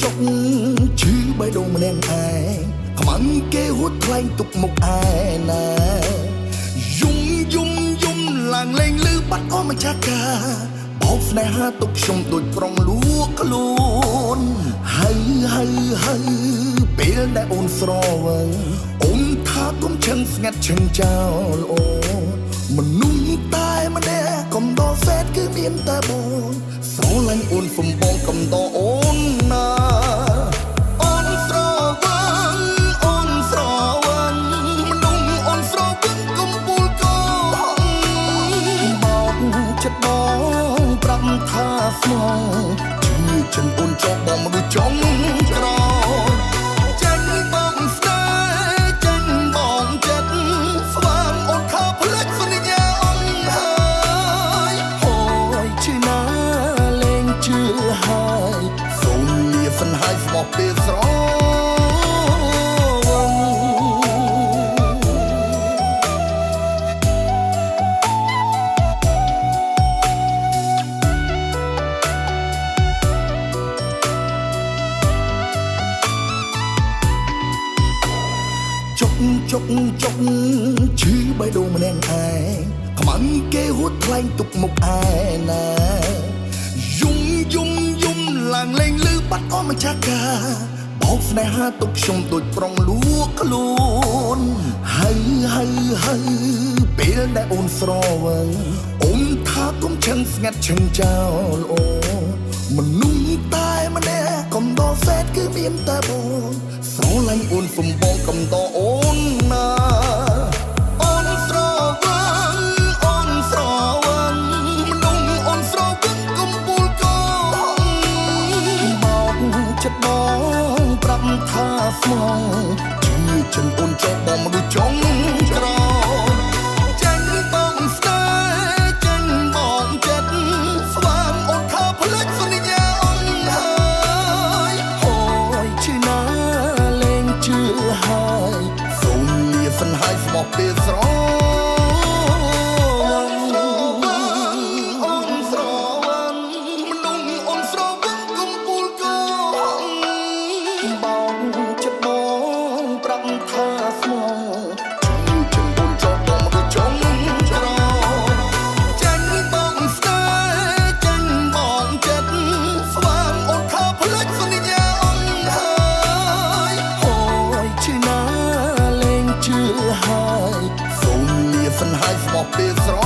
ចុកឈឺបេះដូងម្នាក់ឯងខ្មាំងគេហួតថ្លែងទុកមុខឯណាយំឡើងលេងលឺបាត់អស់ម្ចាស់កាបោកស្នេហាទុកខ្ញុំដូចប្រុងលួងខ្លួនហើយពេលដែលអូនស្រវឹងអូនថាគុំឈឹងស្ងាត់ឈឹងចោលអូមនុស្សតែម្នាក់កំដរសេតគឺមានតែបងស្រឡាញ់អូនសំបងកំដរអូនណាអូនស្រវឹងមនុស្សអូនស្រវឹងកំពូលកោបោកចិត្តបងប្រាប់ថាស្មោះជឿចិនអូនចោលបងមនុស្សចង់ក្រចាញ់បងស្នេហ៍ចាញ់បងចិត្តស្វាងអូនថាផ្លេចសន្យាអូនហើយហូយឈឺណាលែងជឿហើយសូមលាសិនហើយស្មោះពេលស្រចុកឈឺបេះដូងម្នាក់ឯងខ្មាំងគេហួតថ្លែងទុកមុខឯណាយំឡើងលេងលឺបាត់អស់ម្ចាស់កាបោកស្នេហាទុកខ្ញុំដូចប្រុងលួងខ្លួនហើយពេលដែលអូនស្រវឹងអូនថាគុំឈឹងស្ងាត់ឈឹងចោលអូមនុស្សតែម្នាក់កំដរសេតគឺមានតែបងស្រឡាញ់អូនសំបងកំដរអូនណាអូនស្រវឹងមនុស្សអូនស្រវឹងកំពូលកោបោកចិត្តបងប្រាប់ថាស្មោះជឿចិនអូនចោលបងមនុស្សចង់ក្រចាញ់បងស្នេហ៍ចាញ់បងចិត្តស្វាងអូនថាផ្លេចសន្យាអូនហើយហូយឈឺណាលែងជឿហើយសូមលាសិនហើយស្មោះពេលស្រសិនហើយស្មោះពេលស្រ